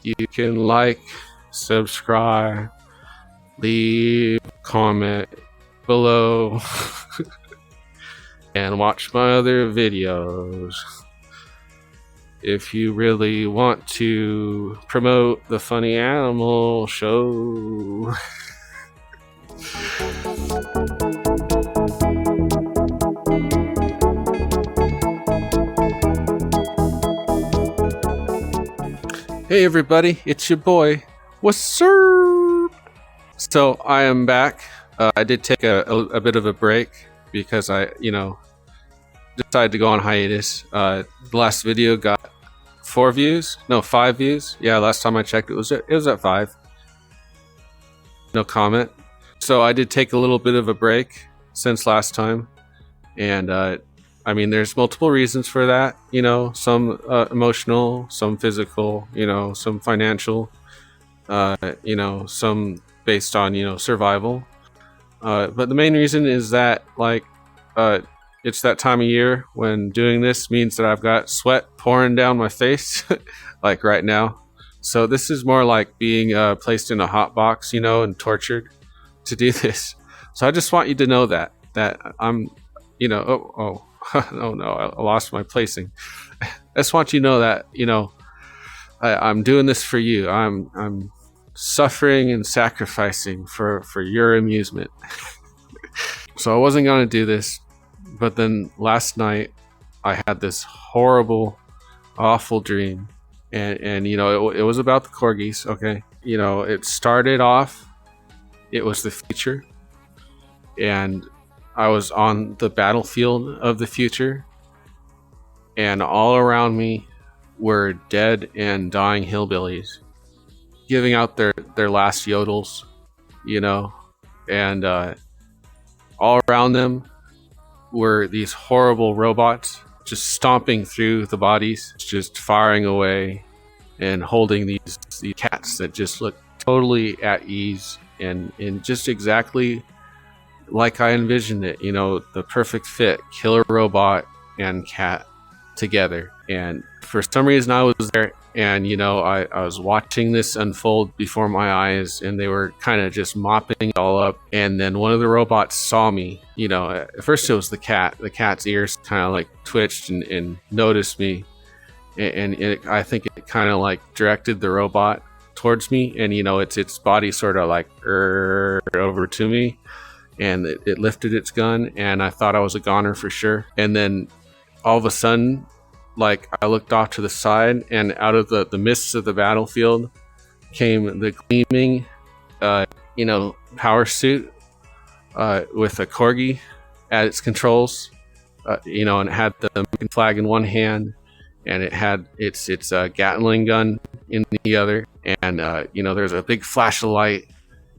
You can like, subscribe, leave a comment below, and watch my other videos. If you really want to promote the Funny Animal Show. Hey everybody, it's your boy. What's up? So I am back. I did take a bit of a break because I, decided to go on hiatus. The last video got 5 views. Yeah, last time I checked, it was at 5. No comment. So I did take a little bit of a break since last time, and there's multiple reasons for that. Some emotional, some physical, some financial, some based on survival. But the main reason is that it's that time of year when doing this means that I've got sweat pouring down my face, like right now. So this is more like being placed in a hot box, and tortured to do this. So I just want you to know that I'm, oh no, I lost my placing. I just want you to know that, I'm doing this for you. I'm suffering and sacrificing for your amusement. So I wasn't going to do this, but then last night I had this horrible, awful dream, and it was about the corgis. Okay, it started off, it was the future, and I was on the battlefield of the future, and all around me were dead and dying hillbillies giving out their last yodels, and all around them were these horrible robots just stomping through the bodies, just firing away and holding these cats that just look totally at ease and just exactly like I envisioned it, the perfect fit, killer robot and cat together. And for some reason I was there, and I was watching this unfold before my eyes, and they were kind of just mopping it all up. And then one of the robots saw me. At first it was the cat's ears kind of like twitched and noticed me, and I think it kind of like directed the robot towards me, and its body sort of like over to me, and it lifted its gun, and I thought I was a goner for sure. And then all of a sudden, I looked off to the side, and out of the mists of the battlefield came the gleaming, power suit with a corgi at its controls, and it had the American flag in one hand, and it had its Gatling gun in the other, and there's a big flash of light,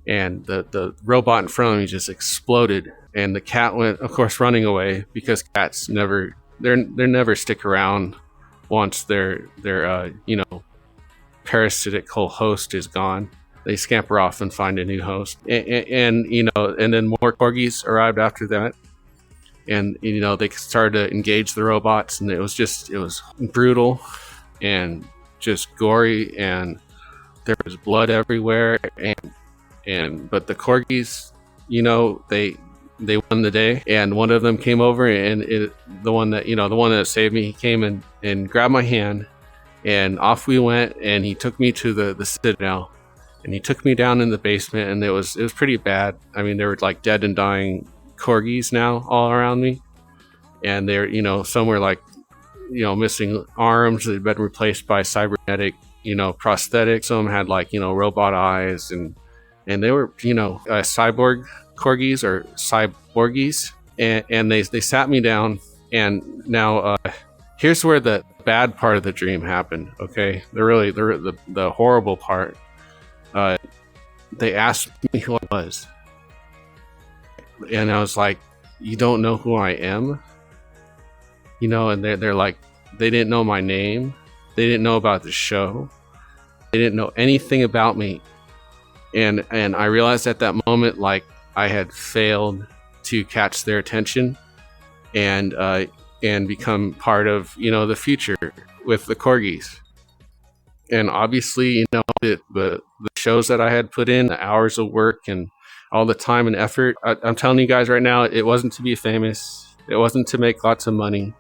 and the robot in front of me just exploded, and the cat went, of course, running away, because cats never stick around once their parasitical host is gone. They scamper off and find a new host, and then more corgis arrived after that, and they started to engage the robots, and it was brutal and just gory, and there was blood everywhere, but the corgis, they won the day. And one of them came over, and the one that saved me, he came and grabbed my hand, and off we went, and he took me to the Citadel, and he took me down in the basement, and it was pretty bad. There were like dead and dying corgis now all around me, and they're some were missing arms that had been replaced by cybernetic prosthetics. Some had robot eyes, and they were cyborg corgis or cyborgies, and they sat me down. And now here's where the bad part of the dream happened. Okay, the horrible part. They asked me who I was, and I was like, "You don't know who I am?" And they're like, they didn't know my name, they didn't know about the show, they didn't know anything about me, and I realized at that moment, I had failed to catch their attention and become part of the future with the corgis. And obviously, the shows that I had put in, the hours of work and all the time and effort, I'm telling you guys right now, it wasn't to be famous. It wasn't to make lots of money.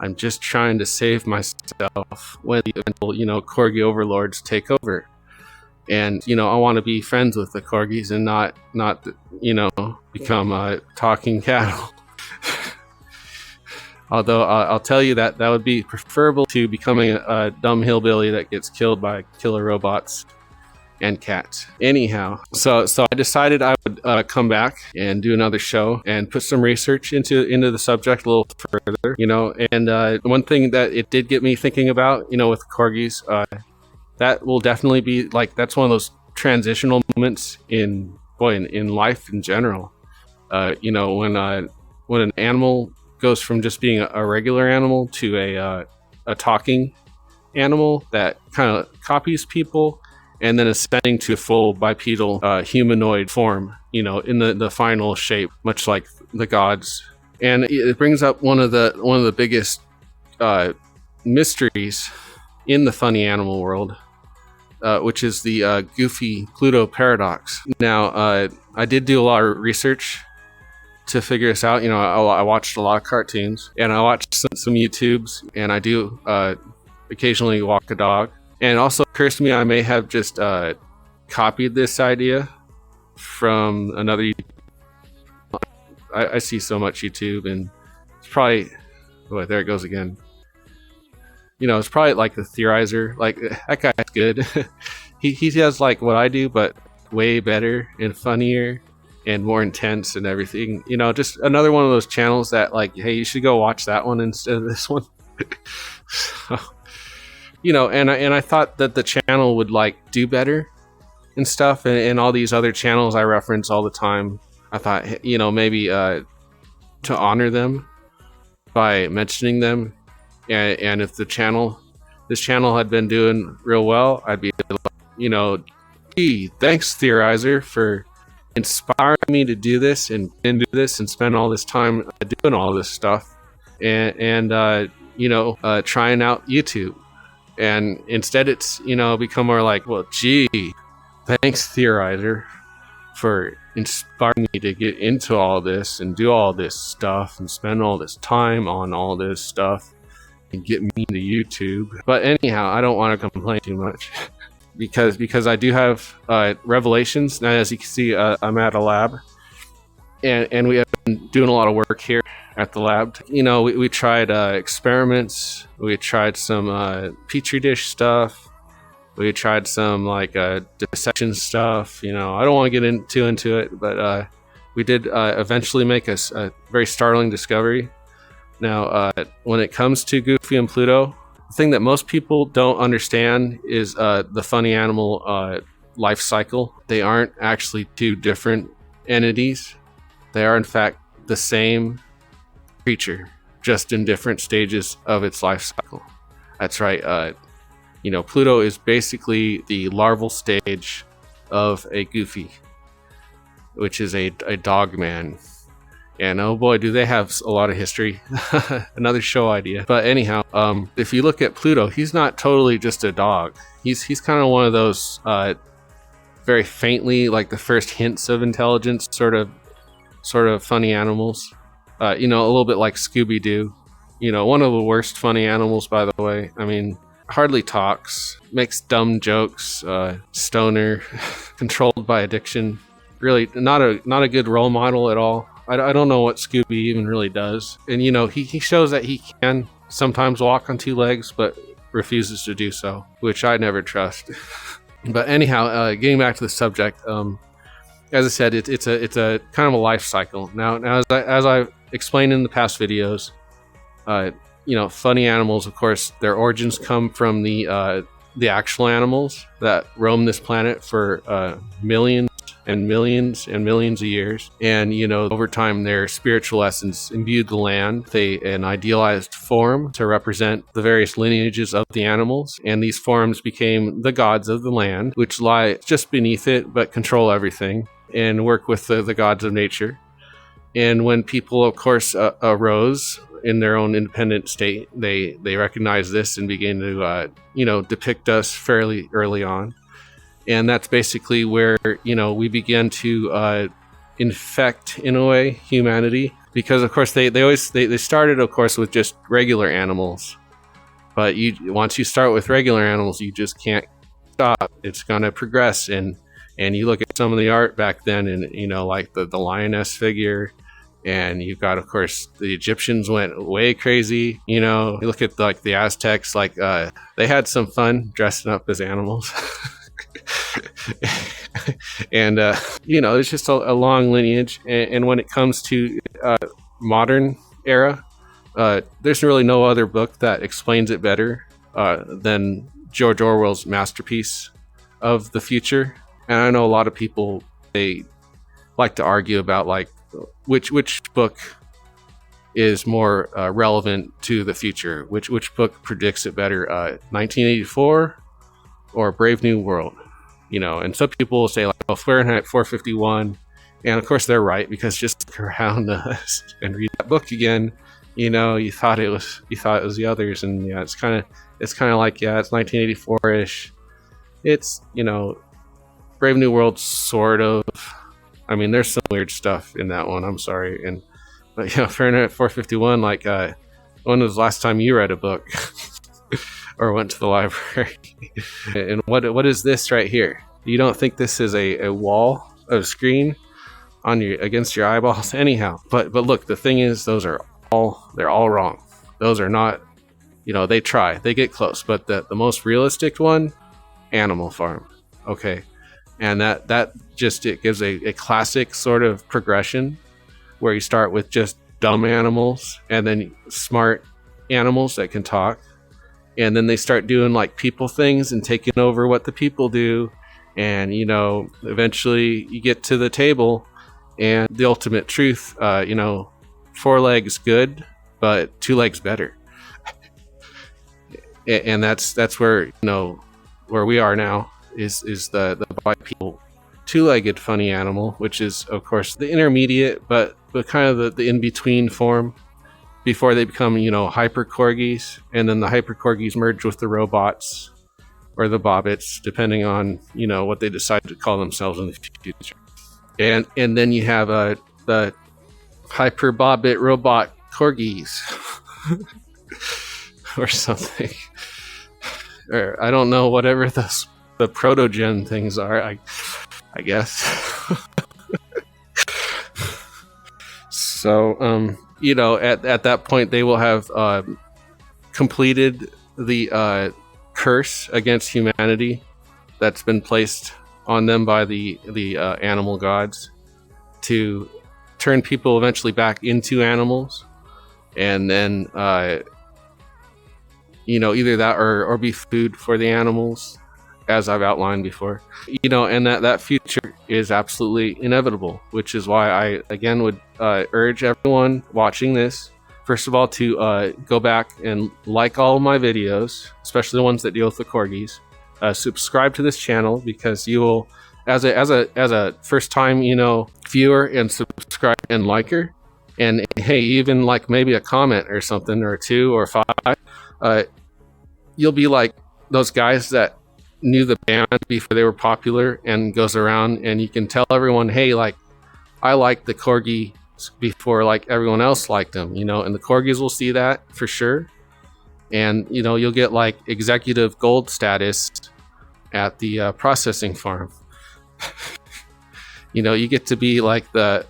I'm just trying to save myself when the eventual, corgi overlords take over. And, I want to be friends with the corgis and not, become talking cattle. Although I'll tell you that would be preferable to becoming a dumb hillbilly that gets killed by killer robots and cats. Anyhow, so I decided I would come back and do another show and put some research into the subject a little further. And one thing that it did get me thinking about, with corgis, that will definitely be that's one of those transitional moments in life in general. When an animal goes from just being a regular animal to a talking animal that kind of copies people, and then ascending to a full bipedal humanoid form, in the final shape, much like the gods. And it brings up one of the biggest mysteries in the funny animal world, which is the goofy Pluto Paradox. Now, I did do a lot of research to figure this out. I watched a lot of cartoons, and I watched some YouTubes, and I do occasionally walk a dog. And it also occurs to me I may have just copied this idea from another YouTube. I see so much YouTube, and it's probably, there it goes again. It's probably like the theorizer. Like, that guy's good. he does like what I do, but way better and funnier and more intense and everything. Just another one of those channels that, like, hey, you should go watch that one instead of this one. So, and I thought that the channel would do better and stuff, and all these other channels I reference all the time. I thought, maybe to honor them by mentioning them, and if this channel had been doing real well, I'd be like, gee, thanks Theorizer for inspiring me to do this and do this and spend all this time doing all this stuff, and trying out YouTube. And instead it's, become more like, well, gee, thanks Theorizer for inspiring me to get into all this and do all this stuff and spend all this time on all this stuff and get me into YouTube. But anyhow, I don't want to complain too much because I do have revelations. Now, as you can see, I'm at a lab, and we have been doing a lot of work here at the lab. We tried experiments. We tried some petri dish stuff. We tried some dissection stuff. I don't want to get into it, but we did eventually make a very startling discovery. Now, when it comes to Goofy and Pluto, the thing that most people don't understand is the funny animal life cycle. They aren't actually two different entities. They are, in fact, the same creature, just in different stages of its life cycle. That's right. Pluto is basically the larval stage of a Goofy, which is a dog man. And oh boy, do they have a lot of history. Another show idea. But anyhow, if you look at Pluto, he's not totally just a dog. He's kind of one of those very faintly, the first hints of intelligence sort of funny animals. A little bit like Scooby-Doo. One of the worst funny animals, by the way. I mean, hardly talks, makes dumb jokes, stoner, controlled by addiction. Really not a good role model at all. I don't know what Scooby even really does. And he shows that he can sometimes walk on two legs, but refuses to do so, which I never trust. But anyhow, getting back to the subject, as I said, it's a kind of a life cycle. Now as I've explained in the past videos, funny animals, of course, their origins come from the actual animals that roam this planet for millions and millions and millions of years. And over time, their spiritual essence imbued the land. An idealized form to represent the various lineages of the animals, and these forms became the gods of the land, which lie just beneath it but control everything and work with the gods of nature. And when people, of course, arose in their own independent state, they recognized this and began to depict us fairly early on. And that's basically where we began to infect, in a way, humanity, because of course they started, of course, with just regular animals. But once you start with regular animals, you just can't stop. It's going to progress. And you look at some of the art back then, and like the lioness figure, and you've got, of course, the Egyptians went way crazy. You look at like the Aztecs, like they had some fun dressing up as animals. And it's just a long lineage. And when it comes to modern era, there's really no other book that explains it better than George Orwell's masterpiece of the future. And I know a lot of people, they like to argue about like which book is more relevant to the future, which book predicts it better, 1984 or Brave New World. And some people will say like, oh, Fahrenheit 451, and of course they're right, because just look around us and read that book again, you thought it was the others. And yeah, it's kind of like, yeah, it's 1984-ish. It's Brave New World, sort of. I mean, there's some weird stuff in that one, I'm sorry. But Fahrenheit 451, like when was the last time you read a book or went to the library? And what is this right here? You don't think this is a wall of screen against your eyeballs? Anyhow, but look, the thing is, they're all wrong. Those are not, they get close, but the most realistic one, Animal Farm. Okay. And that just, it gives a classic sort of progression where you start with just dumb animals and then smart animals that can talk. And then they start doing like people things and taking over what the people do. And, eventually you get to the table and the ultimate truth, 4 legs good, but 2 legs better. And that's where, where we are now is the bipedal 2-legged funny animal, which is, of course, the intermediate, but kind of the in-between form before they become, hyper corgis, and then the hyper corgis merge with the robots or the bobbits, depending on, what they decide to call themselves in the future. And then you have the hyper bobbit robot corgis or something. Or I don't know, whatever the protogen things are, I guess. So, at that point, they will have completed the curse against humanity that's been placed on them by the animal gods to turn people eventually back into animals, and then either that or be food for the animals, as I've outlined before. And that future is absolutely inevitable, which is why I again would urge everyone watching this, first of all, to go back and like all of my videos, especially the ones that deal with the corgis. Subscribe to this channel, because you will, as a first time viewer and subscribe and liker, and hey, even like maybe a comment or something, or 2 or 5, you'll be like those guys that knew the band before they were popular and goes around and you can tell everyone, hey, like, I like the corgi before like everyone else liked them, and the corgis will see that for sure. And you'll get like executive gold status at the processing farm. You get to be like the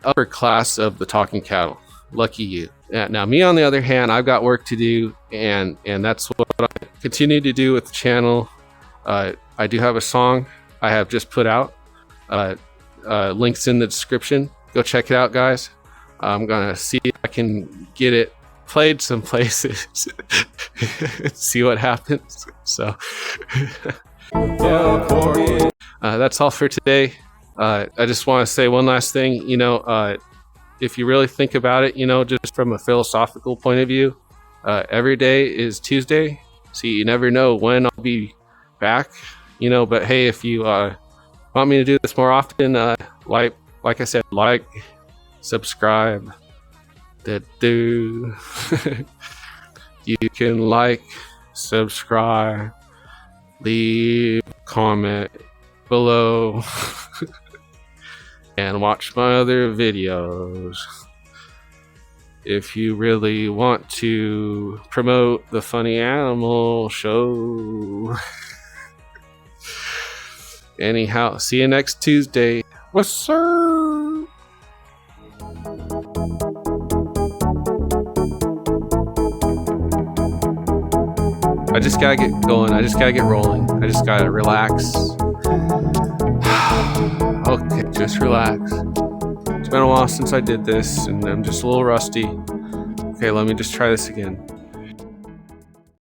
upper class of the talking cattle. Lucky you. Now, me on the other hand, I've got work to do, and that's what I continue to do with the channel. I do have a song I have just put out. Links in the description. Go check it out, guys. I'm gonna see if I can get it played some places. See what happens. So that's all for today. I just want to say one last thing. If you really think about it, just from a philosophical point of view, every day is Tuesday. So you never know when I'll be back, but hey, if you want me to do this more often, like I said, like, subscribe, that do. You can like, subscribe, leave a comment below, and watch my other videos. If you really want to promote the Funny Animal Show. Anyhow, see you next Tuesday. What's sir? I just gotta get going. I just gotta get rolling. I just gotta relax. Okay, just relax. It's been a while since I did this, and I'm just a little rusty. Okay, let me just try this again.